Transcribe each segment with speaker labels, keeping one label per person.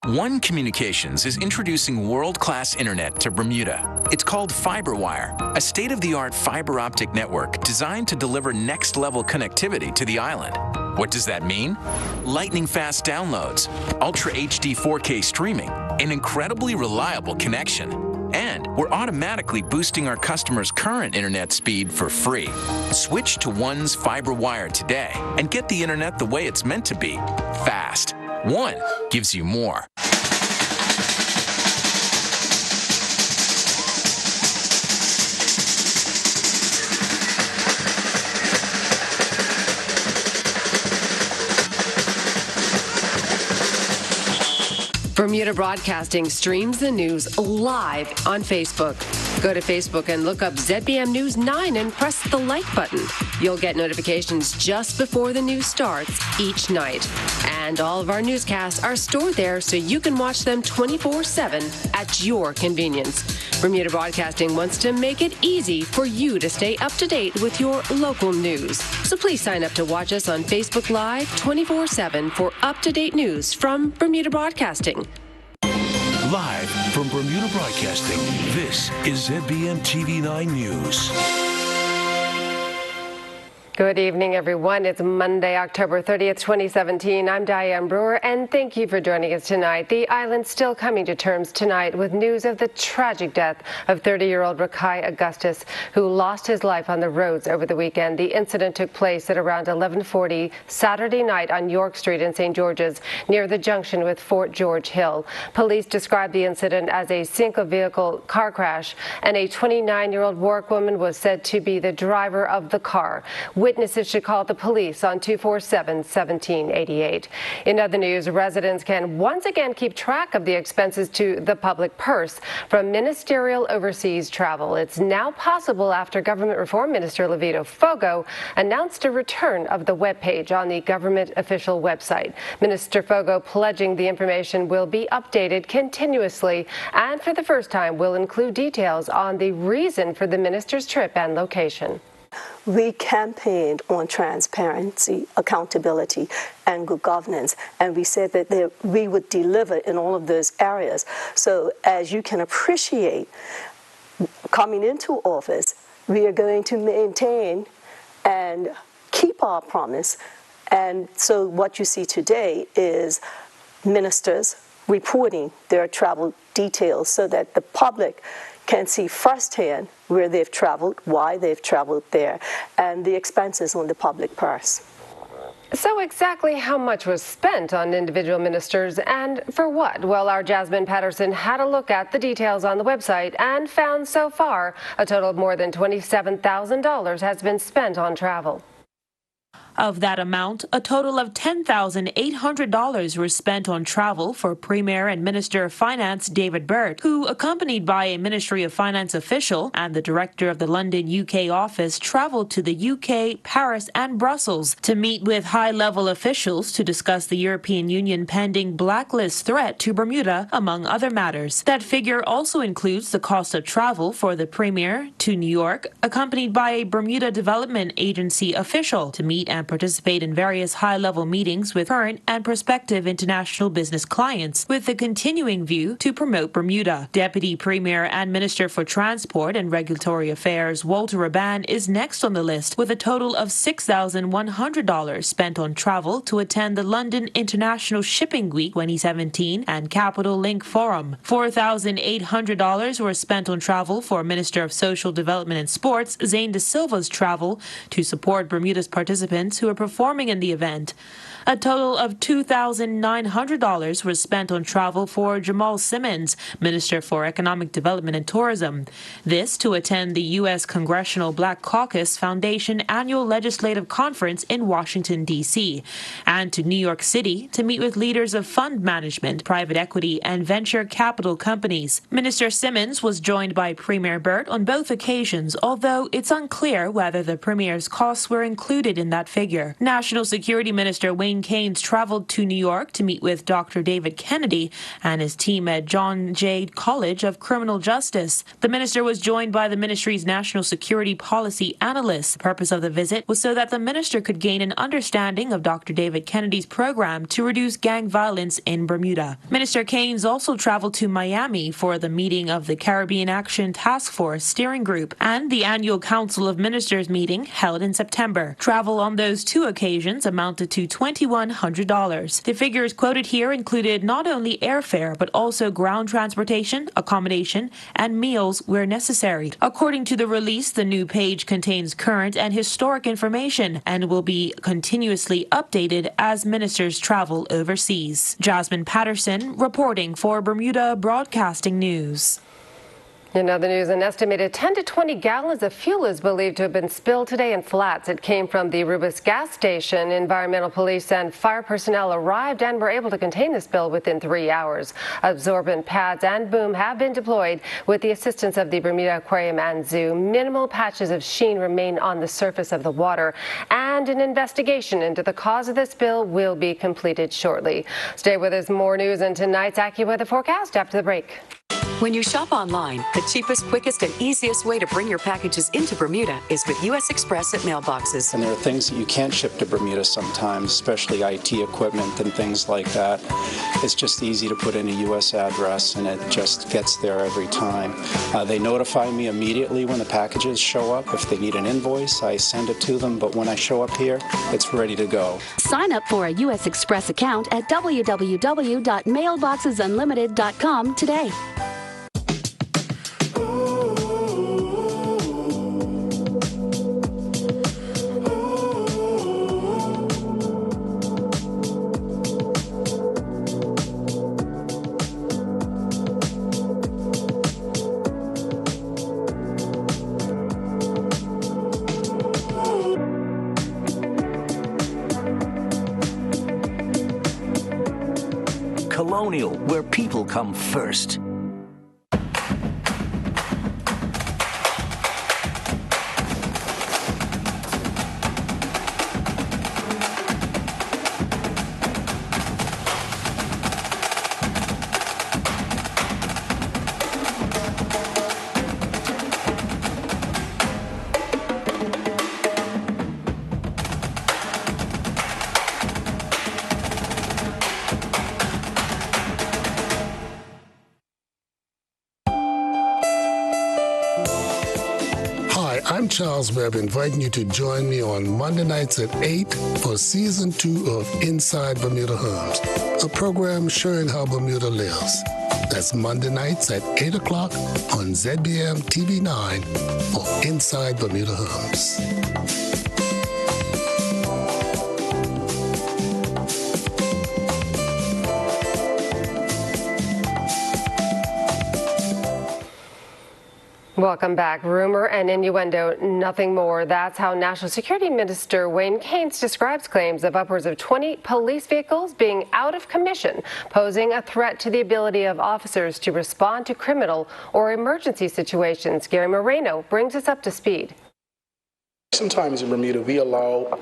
Speaker 1: One Communications is introducing world-class internet to Bermuda. It's called FiberWire, a state-of-the-art fiber optic network designed to deliver next-level connectivity to the island. What does that mean? Lightning-fast downloads, Ultra HD 4K streaming, an incredibly reliable connection. And we're automatically boosting our customers' current internet speed for free. Switch to One's FiberWire today and get the internet the way it's meant to be, fast. One gives you more.
Speaker 2: Bermuda Broadcasting streams the news live on Facebook. Go to Facebook and look up ZBM News 9 and press the like button. You'll get notifications just before the news starts each night. And all of our newscasts are stored there so you can watch them 24/7 at your convenience. Bermuda Broadcasting wants to make it easy for you to stay up to date with your local news. So please sign up to watch us on Facebook Live 24/7 for up-to-date news from Bermuda Broadcasting.
Speaker 3: Live from Bermuda Broadcasting, this is ZBM TV9 News.
Speaker 2: Good evening, everyone. It's Monday, October 30th, 2017. I'm Diane Brewer, and thank you for joining us tonight. The island's still coming to terms tonight with news of the tragic death of 30-year-old Rakai Augustus, who lost his life on the roads over the weekend. The incident took place at around 11:40 Saturday night on York Street in St. George's, near the junction with Fort George Hill. Police described the incident as a single-vehicle car crash, and a 29-year-old Warwick woman was said to be the driver of the car. Witnesses should call the police on 247-1788. In other news, residents can once again keep track of the expenses to the public purse from Ministerial overseas travel. It's now possible after Government Reform Minister Levito Fogo announced a return of the webpage on the government official website. Minister Fogo pledging the information will be updated continuously and for the first time will include details on the reason for the minister's trip and location.
Speaker 4: We campaigned on transparency, accountability, and good governance, and we said that we would deliver in all of those areas. So as you can appreciate, coming into office, we are going to maintain and keep our promise. And so what you see today is ministers reporting their travel details so that the public can see firsthand where they've traveled, why they've traveled there, and the expenses on the public purse.
Speaker 2: So exactly how much was spent on individual ministers and for what? Well, our Jasmine Patterson had a look at the details on the website and found so far a total of more than $27,000 has been spent on travel.
Speaker 5: Of that amount, a total of $10,800 were spent on travel for Premier and Minister of Finance David Burt, who, accompanied by a Ministry of Finance official and the director of the London, UK office, traveled to the UK, Paris and Brussels to meet with high-level officials to discuss the European Union pending blacklist threat to Bermuda, among other matters. That figure also includes the cost of travel for the Premier to New York, accompanied by a Bermuda Development Agency official to meet and participate in various high-level meetings with current and prospective international business clients, with the continuing view to promote Bermuda. Deputy Premier and Minister for Transport and Regulatory Affairs Walter Raban is next on the list, with a total of $6,100 spent on travel to attend the London International Shipping Week 2017 and Capital Link Forum. $4,800 were spent on travel for Minister of Social Development and Sports Zane De Silva's travel to support Bermuda's participants who are performing in the event. A total of $2,900 was spent on travel for Jamal Simmons, Minister for Economic Development and Tourism. This to attend the U.S. Congressional Black Caucus Foundation Annual Legislative Conference in Washington, D.C., and to New York City to meet with leaders of fund management, private equity, and venture capital companies. Minister Simmons was joined by Premier Burt on both occasions, although it's unclear whether the Premier's costs were included in that figure. figure. National Security Minister Wayne Keynes traveled to New York to meet with Dr. David Kennedy and his team at John Jay College of Criminal Justice. The minister was joined by the ministry's national security policy analysts. The purpose of the visit was so that the minister could gain an understanding of Dr. David Kennedy's program to reduce gang violence in Bermuda. Minister Keynes also traveled to Miami for the meeting of the Caribbean Action Task Force Steering Group and the annual Council of Ministers meeting held in September. Travel on those two occasions amounted to $2,100. The figures quoted here included not only airfare but also ground transportation, accommodation, and meals where necessary. According to the release, the new page contains current and historic information and will be continuously updated as ministers travel overseas. Jasmine Patterson reporting for Bermuda Broadcasting News.
Speaker 2: In other news, an estimated 10 to 20 gallons of fuel is believed to have been spilled today in Flats. It came from the Rubis gas station. Environmental police and fire personnel arrived and were able to contain the spill within 3 hours. Absorbent pads and boom have been deployed with the assistance of the Bermuda Aquarium and Zoo. Minimal patches of sheen remain on the surface of the water, and an investigation into the cause of the spill will be completed shortly. Stay with us. More news in tonight's AccuWeather forecast after the break.
Speaker 6: When you shop online, the cheapest, quickest, and easiest way to bring your packages into Bermuda is with U.S. Express at mailboxes.
Speaker 7: And there are things that you can't ship to Bermuda sometimes, especially IT equipment and things like that. It's just easy to put in a U.S. address, and it just gets there every time. They notify me immediately when the packages show up. If they need an invoice, I send it to them, but when I show up here, it's ready to go.
Speaker 8: Sign up for a U.S. Express account at www.mailboxesunlimited.com today.
Speaker 9: Colonial, where people come first.
Speaker 10: I'm Charles Webb, inviting you to join me on Monday nights at 8 for Season 2 of Inside Bermuda Homes, a program showing how Bermuda lives. That's Monday nights at 8 o'clock on ZBM TV 9 for Inside Bermuda Homes.
Speaker 2: Welcome back. Rumor and innuendo, nothing more. That's how National Security Minister Wayne Keynes describes claims of upwards of 20 police vehicles being out of commission, posing a threat to the ability of officers to respond to criminal or emergency situations. Gary Moreno brings us up to speed.
Speaker 11: Sometimes in Bermuda, we allow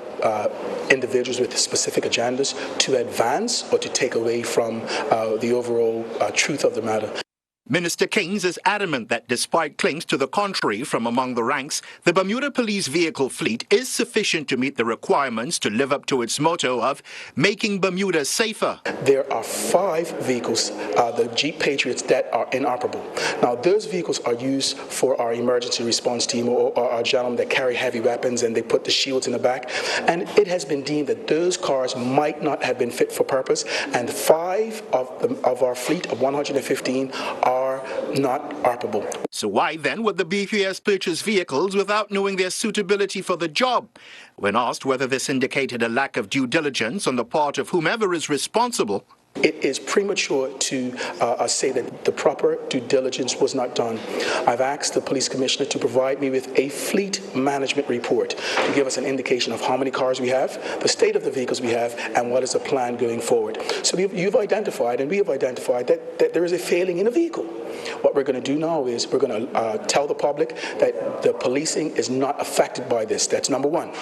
Speaker 11: individuals with specific agendas to advance or to take away from the overall truth of the matter.
Speaker 12: Minister Keynes is adamant that despite claims to the contrary from among the ranks, the Bermuda police vehicle fleet is sufficient to meet the requirements to live up to its motto of making Bermuda safer.
Speaker 11: There are 5 vehicles, the Jeep Patriots, that are inoperable. Now, those vehicles are used for our emergency response team or our gentlemen that carry heavy weapons and they put the shields in the back. And it has been deemed that those cars might not have been fit for purpose, and 5 of our fleet of 115 are not operable.
Speaker 12: So why then would the BPS purchase vehicles without knowing their suitability for the job? When asked whether this indicated a lack of due diligence on the part of whomever is responsible,
Speaker 11: it is premature to say that the proper due diligence was not done. I've asked the police commissioner to provide me with a fleet management report to give us an indication of how many cars we have, the state of the vehicles we have, and what is the plan going forward. So you've identified, and we have identified, that there is a failing in a vehicle. What we're going to do now is we're going to tell the public that the policing is not affected by this. That's number one.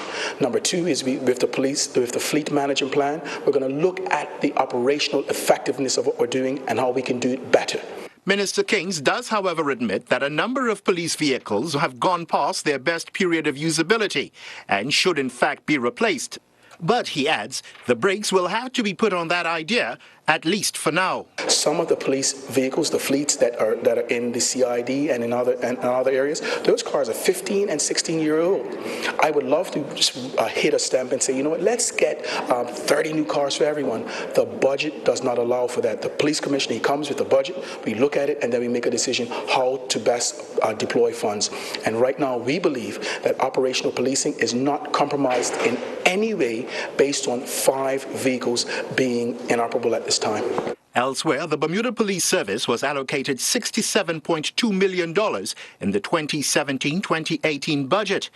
Speaker 11: Number two is with the fleet management plan, we're going to look at the operational effectiveness of what we're doing and how we can do it better.
Speaker 12: Minister Kings does, however, admit that a number of police vehicles have gone past their best period of usability and should in fact be replaced. But he adds the brakes will have to be put on that idea, at least for now.
Speaker 11: Some of the police vehicles, the fleets that are in the CID and in other areas, those cars are 15 and 16-year-old. I would love to just hit a stamp and say, you know what, let's get 30 new cars for everyone. The budget does not allow for that. The police commissioner, he comes with the budget, we look at it, and then we make a decision how to best deploy funds. And right now, we believe that operational policing is not compromised in any way based on 5 vehicles being inoperable at this time.
Speaker 12: Elsewhere, the Bermuda Police Service was allocated $67.2 million in the 2017-2018 budget.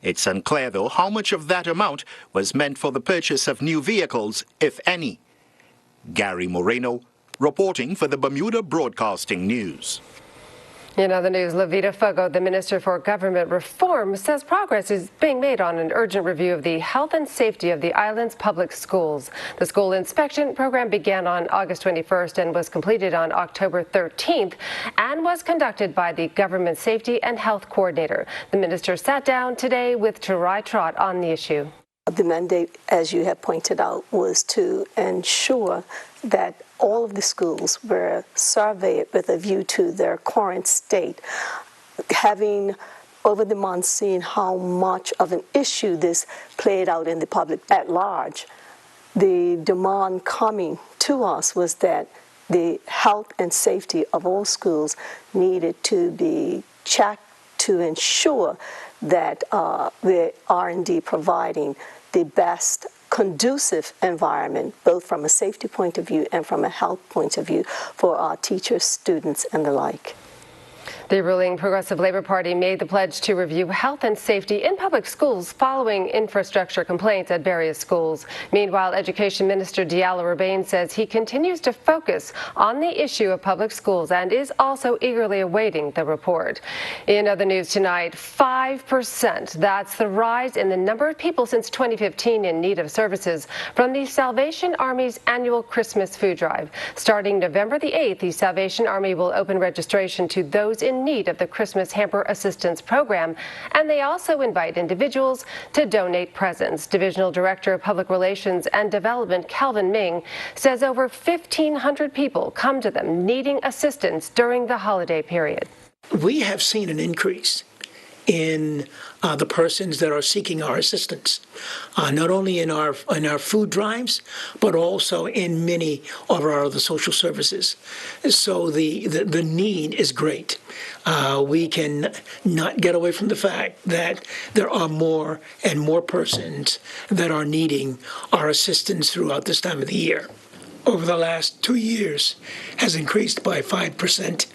Speaker 12: It's unclear, though, how much of that amount was meant for the purchase of new vehicles, if any. Gary Moreno, reporting for the Bermuda Broadcasting News.
Speaker 2: In other news, Levita Fogo, the Minister for Government Reform, says progress is being made on an urgent review of the health and safety of the island's public schools. The school inspection program began on August 21st and was completed on October 13th and was conducted by the Government Safety and Health Coordinator. The minister sat down today with Tarai Trott on the issue.
Speaker 4: The mandate, as you have pointed out, was to ensure that all of the schools were surveyed with a view to their current state. Having over the months seen how much of an issue this played out in the public at large, the demand coming to us was that the health and safety of all schools needed to be checked to ensure that we are indeed providing the best conducive environment, both from a safety point of view and from a health point of view, for our teachers, students, and the like.
Speaker 2: The ruling Progressive Labour Party made the pledge to review health and safety in public schools following infrastructure complaints at various schools. Meanwhile, Education Minister Diallo Rebane says he continues to focus on the issue of public schools and is also eagerly awaiting the report. In other news tonight, 5%. That's the rise in the number of people since 2015 in need of services from the Salvation Army's annual Christmas food drive. Starting November the 8th, the Salvation Army will open registration to those in need of the Christmas Hamper Assistance Program, and they also invite individuals to donate presents. Divisional Director of Public Relations and Development Calvin Ming says over 1,500 people come to them needing assistance during the holiday period.
Speaker 13: We have seen an increase in the persons that are seeking our assistance, not only in our food drives, but also in many of our other social services. So the need is great. We can not get away from the fact that there are more and more persons that are needing our assistance throughout this time of the year. Over the last 2 years has increased by 5%.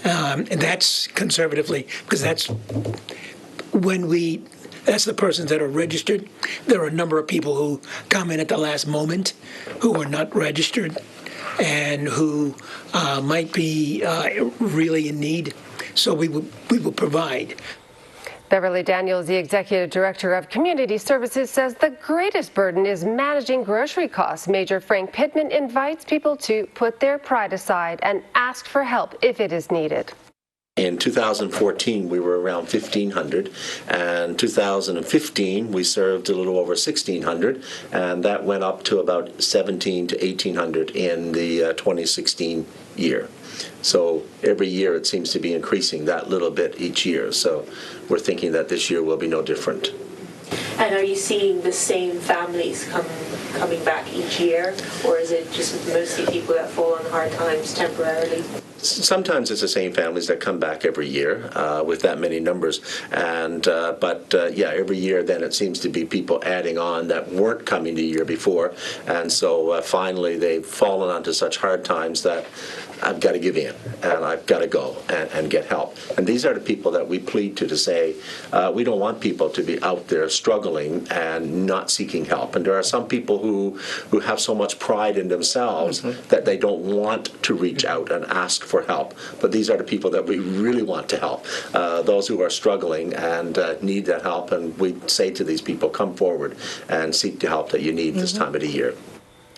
Speaker 13: And that's conservatively, because that's the persons that are registered. There are a number of people who come in at the last moment who are not registered and who might be really in need. So we will provide.
Speaker 2: Beverly Daniels, the Executive Director of Community Services, says the greatest burden is managing grocery costs. Major Frank Pittman invites people to put their pride aside and ask for help if it is needed.
Speaker 14: In 2014, we were around 1,500, and 2015, we served a little over 1,600, and that went up to about 1,700 to 1,800 in the 2016 year. So every year it seems to be increasing that little bit each year. So we're thinking that this year will be no different.
Speaker 15: And are you seeing the same families coming back each year, or is it just mostly people that fall on hard times temporarily?
Speaker 14: Sometimes it's the same families that come back every year with that many numbers, and but every year then it seems to be people adding on that weren't coming the year before, and so finally they've fallen onto such hard times that I've got to give in, and I've got to go and get help. And these are the people that we plead to say, we don't want people to be out there struggling and not seeking help. And there are some people who have so much pride in themselves that they don't want to reach out and ask for help. But these are the people that we really want to help, those who are struggling and need that help. And we say to these people, come forward and seek the help that you need this time of the year.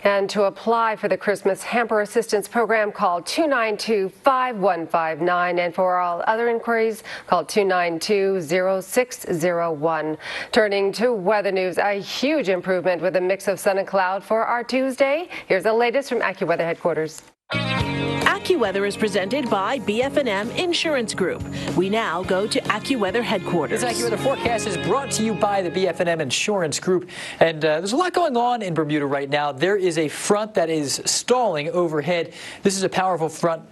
Speaker 2: And to apply for the Christmas Hamper Assistance Program, call 292-5159. And for all other inquiries, call 292-0601. Turning to weather news, a huge improvement with a mix of sun and cloud for our Tuesday. Here's the latest from AccuWeather headquarters.
Speaker 16: AccuWeather is presented by BF&M Insurance Group. We now go to AccuWeather headquarters.
Speaker 17: This AccuWeather forecast is brought to you by the BF&M Insurance Group. And there's a lot going on in Bermuda right now. There is a front that is stalling overhead. This is a powerful front.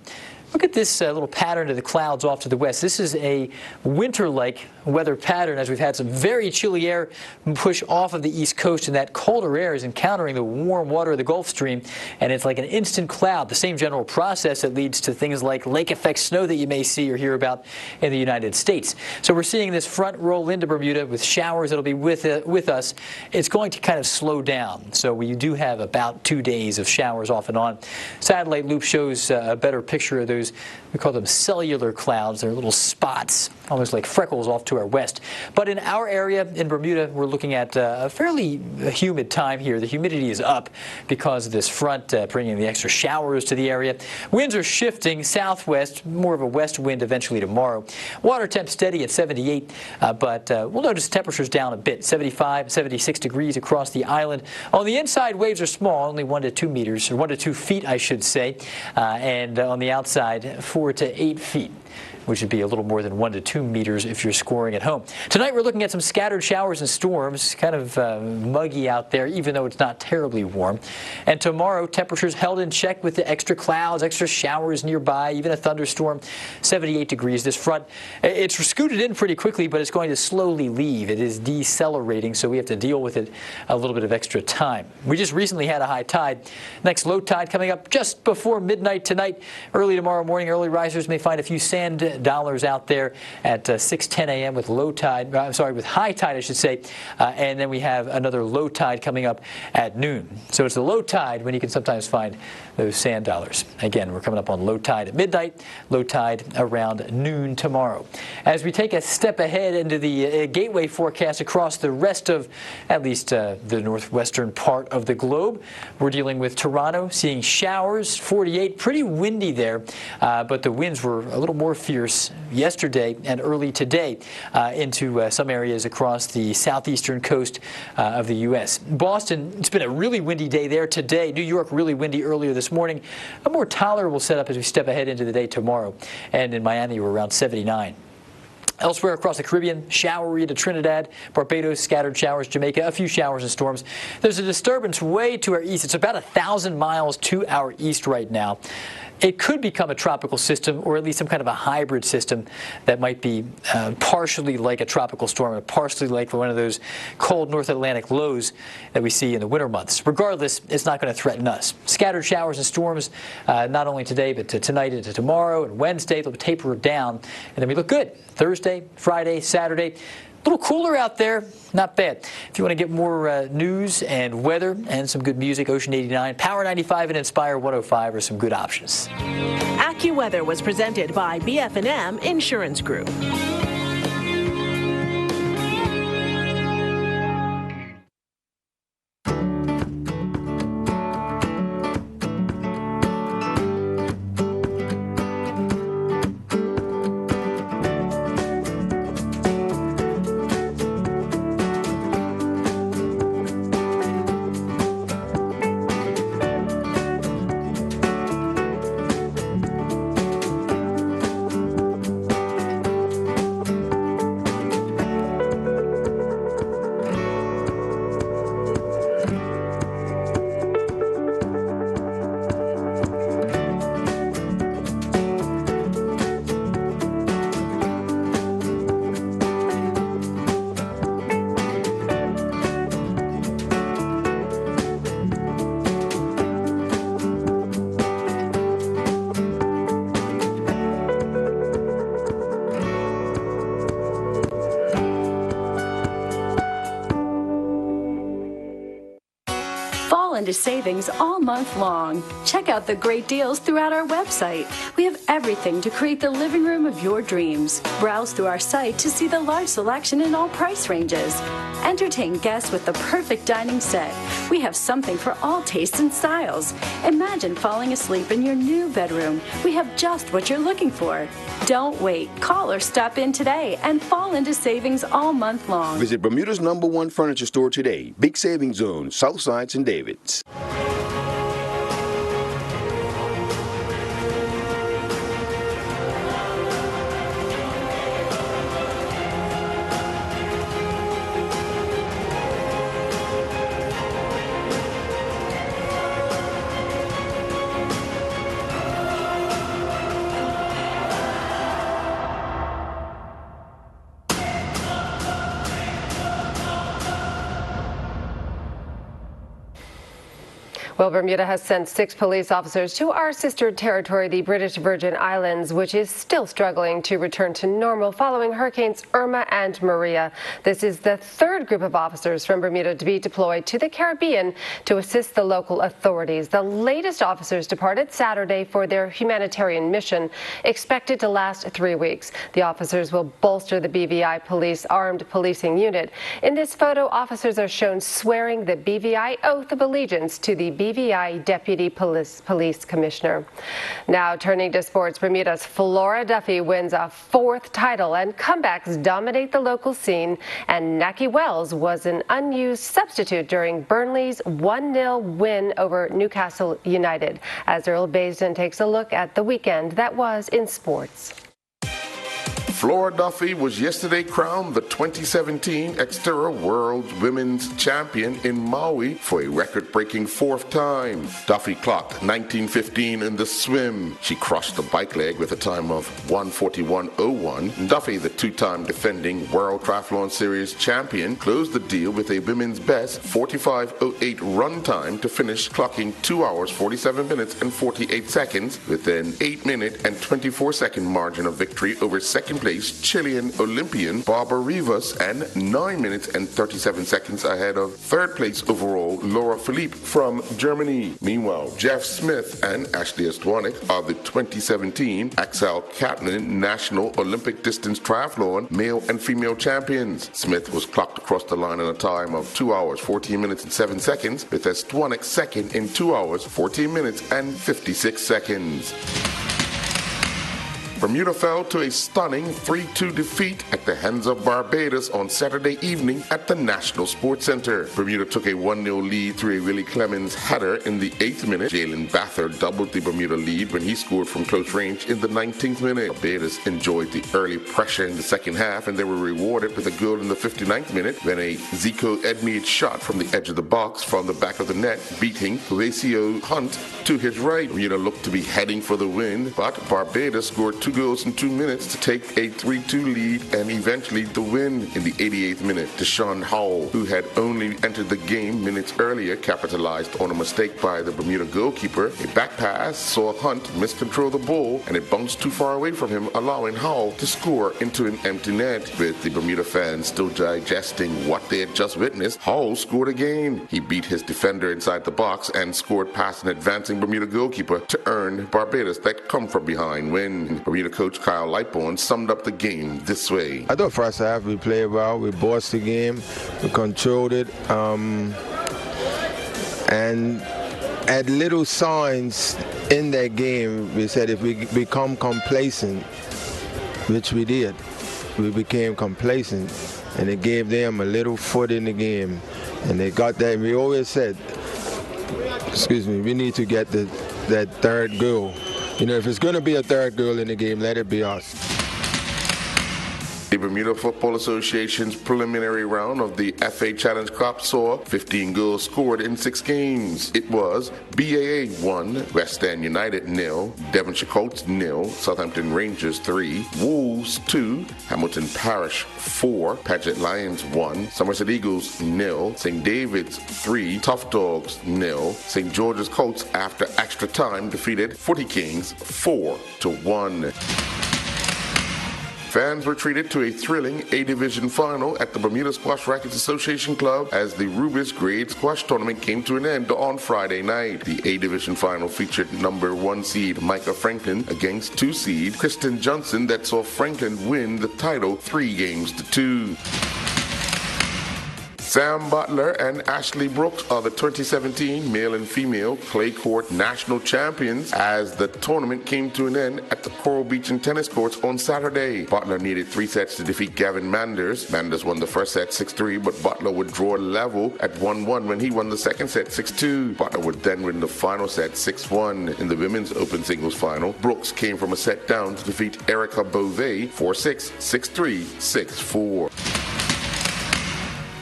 Speaker 17: Look at this little pattern of the clouds off to the west. This is a winter-like weather pattern as we've had some very chilly air push off of the east coast, and that colder air is encountering the warm water of the Gulf Stream, and it's like an instant cloud. The same general process that leads to things like lake effect snow that you may see or hear about in the United States. So we're seeing this front roll into Bermuda with showers that'll be with us. It's going to kind of slow down. So we do have about 2 days of showers off and on. Satellite loop shows a better picture of those. We call them cellular clouds. They're little spots, almost like freckles off to our west. But in our area in Bermuda, we're looking at a fairly humid time here. The humidity is up because of this front bringing the extra showers to the area. Winds are shifting southwest, more of a west wind eventually tomorrow. Water temp steady at 78, but we'll notice temperatures down a bit, 75, 76 degrees across the island. On the inside, waves are small, only 1 to 2 meters, or 1 to 2 feet, I should say, and on the outside, 4 to 8 feet, which would be a little more than 1 to 2 meters if you're scoring at home. Tonight we're looking at some scattered showers and storms, kind of muggy out there, even though it's not terribly warm. And tomorrow, temperatures held in check with the extra clouds, extra showers nearby, even a thunderstorm, 78 degrees. This front, it's scooted in pretty quickly, but it's going to slowly leave. It is decelerating, so we have to deal with it a little bit of extra time. We just recently had a high tide. Next low tide coming up just before midnight tonight. Early tomorrow morning, early risers may find a few sand dollars out there at 6:10 a.m. with low tide. With high tide, I should say. And then we have another low tide coming up at noon. So it's the low tide when you can sometimes find those sand dollars. Again, we're coming up on low tide at midnight, low tide around noon tomorrow. As we take a step ahead into the gateway forecast across the rest of at least the northwestern part of the globe, we're dealing with Toronto, seeing showers, 48, pretty windy there, but the winds were a little more fierce yesterday and early today into some areas across the southeastern coast of the U.S. Boston, it's been a really windy day there today. New York, really windy earlier this morning. A more tolerable setup as we step ahead into the day tomorrow. And in Miami, we're around 79. Elsewhere across the Caribbean, showery to Trinidad, Barbados, scattered showers, Jamaica, a few showers and storms. There's a disturbance way to our east. It's about 1,000 miles to our east right now. It could become a tropical system, or at least some kind of a hybrid system that might be partially like a tropical storm and partially like one of those cold North Atlantic lows that we see in the winter months. Regardless, it's not going to threaten us. Scattered showers and storms, not only today, but tonight into tomorrow and Wednesday. They'll taper down, and then we look good. Thursday, Friday, Saturday. A little cooler out there, not bad. If you want to get more news and weather and some good music, Ocean 89, Power 95, and Inspire 105 are some good options.
Speaker 16: AccuWeather was presented by BF&M Insurance Group.
Speaker 18: into savings all month long. Check out the great deals throughout our website. We have everything to create the living room of your dreams. Browse through our site to see the large selection in all price ranges. Entertain guests with the perfect dining set. We have something for all tastes and styles. Imagine falling asleep in your new bedroom. We have just what you're looking for. Don't wait. Call or stop in today and fall into savings all month long.
Speaker 19: Visit Bermuda's #1 furniture store today. Big Savings Zone, Southside St. David's.
Speaker 2: Well, Bermuda has sent 6 police officers to our sister territory, the British Virgin Islands, which is still struggling to return to normal following Hurricanes Irma and Maria. This is the 3rd group of officers from Bermuda to be deployed to the Caribbean to assist the local authorities. The latest officers departed Saturday for their humanitarian mission, expected to last 3 weeks. The officers will bolster the BVI Police Armed Policing Unit. In this photo, officers are shown swearing the BVI oath of allegiance to the BVI Deputy Police Commissioner. Now turning to sports, Bermuda's Flora Duffy wins a 4th title and comebacks dominate the local scene, and Naki Wells was an unused substitute during Burnley's 1-0 win over Newcastle United. As Earl Baisden takes a look at the weekend that was in sports.
Speaker 20: Flora Duffy was yesterday crowned the 2017 Xterra World Women's Champion in Maui for a record-breaking 4th time. Duffy clocked 19:15 in the swim. She crushed the bike leg with a time of 1:41.01. Duffy, the 2-time defending World Triathlon Series champion, closed the deal with a women's best 45:08 run time to finish clocking 2 hours 47 minutes and 48 seconds with an 8-minute and 24-second margin of victory over second-place Chilean Olympian Barbara Rivas and 9 minutes and 37 seconds ahead of 3rd place overall Laura Philippe from Germany. Meanwhile, Jeff Smith and Ashley Estwanek are the 2017 Axel Catlin National Olympic Distance Triathlon male and female champions. Smith was clocked across the line in a time of 2 hours 14 minutes and 7 seconds, with Estwanek second in 2 hours 14 minutes and 56 seconds. Bermuda fell to a stunning 3-2 defeat at the hands of Barbados on Saturday evening at the National Sports Center. Bermuda took a 1-0 lead through a Willie Clemens header in the 8th minute. Jalen Bathard doubled the Bermuda lead when he scored from close range in the 19th minute. Barbados enjoyed the early pressure in the second half, and they were rewarded with a goal in the 59th minute when a Zico Edmeade shot from the edge of the box from the back of the net, beating Horacio Hunt to his right. Bermuda looked to be heading for the win, but Barbados scored 2 goals in 2 minutes to take a 3-2 lead and eventually the win in the 88th minute. Deshaun Howell, who had only entered the game minutes earlier, capitalized on a mistake by the Bermuda goalkeeper. A back pass saw Hunt miscontrol the ball and it bounced too far away from him, allowing Howell to score into an empty net. With the Bermuda fans still digesting what they had just witnessed, Howell scored again. He beat his defender inside the box and scored past an advancing Bermuda goalkeeper to earn Barbados that come-from-behind win. Bermuda coach Kyle Lightbourne summed up the game this way.
Speaker 21: I thought first half we played well. We bossed the game. We controlled it. And at little signs in that game, we said if we become complacent, which we did, we became complacent, and it gave them a little foot in the game. And they got that. We always said, we need to get that 3rd goal. You know, if it's going to be a 3rd goal in the game, let it be us.
Speaker 20: The Bermuda Football Association's preliminary round of the FA Challenge Cup saw 15 goals scored in 6 games. It was BAA 1, West End United 0, Devonshire Colts 0, Southampton Rangers 3, Wolves 2, Hamilton Parish 4, Paget Lions 1, Somerset Eagles 0, St. David's 3, Tough Dogs 0, St. George's Colts after extra time defeated Footy Kings 4-1. Fans were treated to a thrilling A-Division final at the Bermuda Squash Rackets Association Club as the Rubis Grade Squash Tournament came to an end on Friday night. The A-Division final featured number 1 seed Micah Franklin against 2 seed Kristen Johnson that saw Franklin win the title 3-2. Sam Butler and Ashley Brooks are the 2017 male and female clay court national champions as the tournament came to an end at the Coral Beach and tennis courts on Saturday. Butler needed 3 sets to defeat Gavin Manders. Manders won the first set 6-3, but Butler would draw level at 1-1 when he won the second set 6-2. Butler would then win the final set 6-1. In the women's open singles final, Brooks came from a set down to defeat Erica Beauvais 4-6, 6-3, 6-4.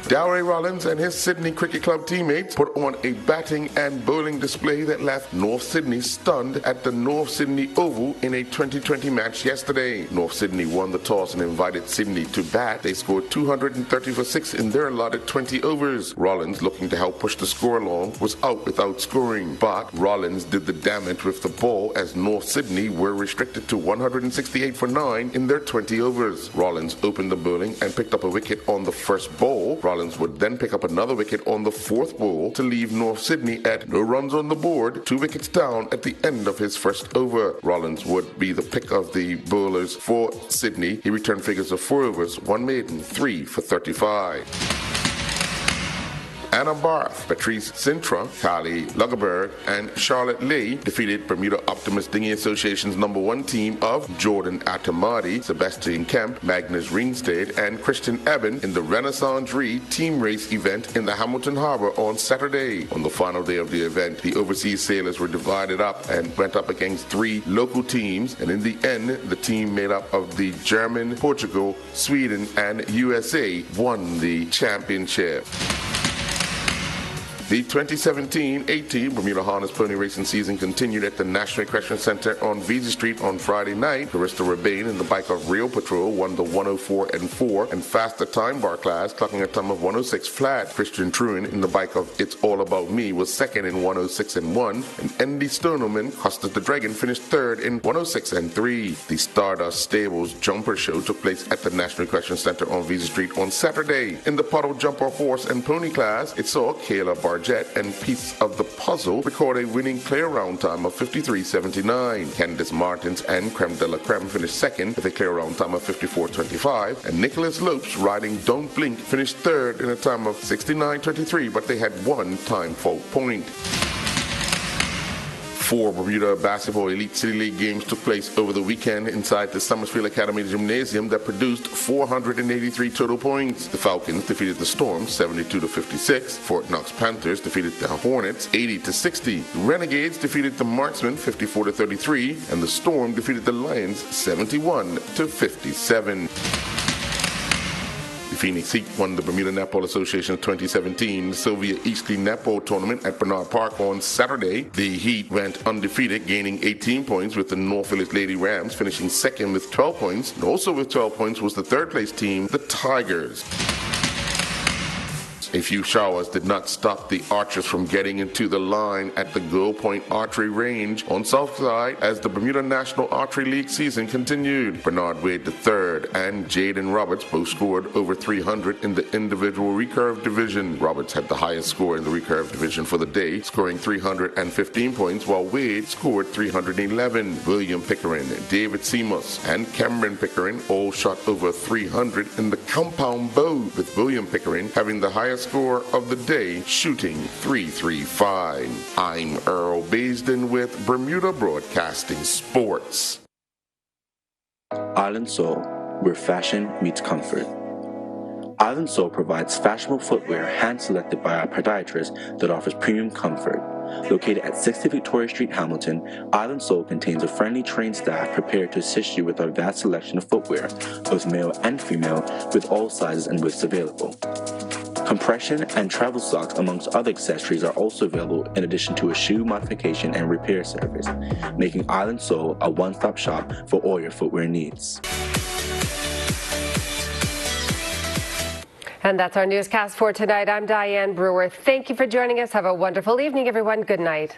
Speaker 20: Dowry Rollins and his Sydney Cricket Club teammates put on a batting and bowling display that left North Sydney stunned at the North Sydney Oval in a 2020 match yesterday. North Sydney won the toss and invited Sydney to bat. They scored 230 for 6 in their allotted 20 overs. Rollins, looking to help push the score along, was out without scoring. But Rollins did the damage with the ball as North Sydney were restricted to 168 for 9 in their 20 overs. Rollins opened the bowling and picked up a wicket on the first ball. Rollins would then pick up another wicket on the 4th ball to leave North Sydney at no runs on the board, 2 wickets down at the end of his first over. Rollins would be the pick of the bowlers for Sydney. He returned figures of 4 overs, 1 maiden, 3 for 35. Anna Barth, Patrice Sintra, Kylie Lugerberg, and Charlotte Lee defeated Bermuda Optimist Dinghy Association's number 1 team of Jordan Atamadi, Sebastian Kemp, Magnus Ringstad, and Christian Eben in the Renaissance Re team race event in the Hamilton Harbor on Saturday. On the final day of the event, the overseas sailors were divided up and went up against 3 local teams, and in the end, the team made up of the German, Portugal, Sweden, and USA won the championship. The 2017-18 Bermuda Harness Pony Racing season continued at the National Equestrian Center on Visa Street on Friday night. Carissa Rebane in the bike of Real Patrol won the 104-4 and faster time bar class, clocking a time of 106 flat. Christian Truin in the bike of It's All About Me was second in 106-1, and Andy Stoneman, Costas the Dragon, finished third in 106-3. The Stardust Stables Jumper Show took place at the National Equestrian Center on Visa Street on Saturday. In the Puddle Jumper Horse and Pony class, it saw Kayla Bargett and Piece of the Puzzle record a winning clear round time of 53.79. Candace Martins and Creme de la Creme finished second with a clear round time of 54.25, and Nicholas Lopes riding Don't Blink finished third in a time of 69.23, but they had 1 time fault point. 4 Bermuda Basketball Elite City League games took place over the weekend inside the Summersfield Academy Gymnasium that produced 483 total points. The Falcons defeated the Storm 72-56. Fort Knox Panthers defeated the Hornets 80-60. The Renegades defeated the Marksmen 54-33, and the Storm defeated the Lions 71-57. Phoenix Heat won the Bermuda Netball Association 2017 Sylvia Eastley Netball Tournament at Bernard Park on Saturday. The Heat went undefeated, gaining 18 points, with the North Village Lady Rams finishing second with 12 points. And also with 12 points was the third place team, the Tigers. A few showers did not stop the archers from getting into the line at the Gold Point Archery Range on Southside as the Bermuda National Archery League season continued. Bernard Wade III and Jaden Roberts both scored over 300 in the individual recurve division. Roberts had the highest score in the recurve division for the day, scoring 315 points, while Wade scored 311. William Pickering, David Seamus, and Cameron Pickering all shot over 300 in the compound bow, with William Pickering having the highest score of the day, shooting 335. I'm Earl Baisden with Bermuda Broadcasting Sports.
Speaker 1: Island Soul, where fashion meets comfort. Island Soul provides fashionable footwear hand-selected by our podiatrist that offers premium comfort. Located at 60 Victoria Street, Hamilton, Island Soul contains a friendly trained staff prepared to assist you with our vast selection of footwear, both male and female, with all sizes and widths available. Compression and travel socks, amongst other accessories, are also available in addition to a shoe modification and repair service, making Island Soul a one-stop shop for all your footwear needs.
Speaker 2: And that's our newscast for tonight. I'm Diane Brewer. Thank you for joining us. Have a wonderful evening, everyone. Good night.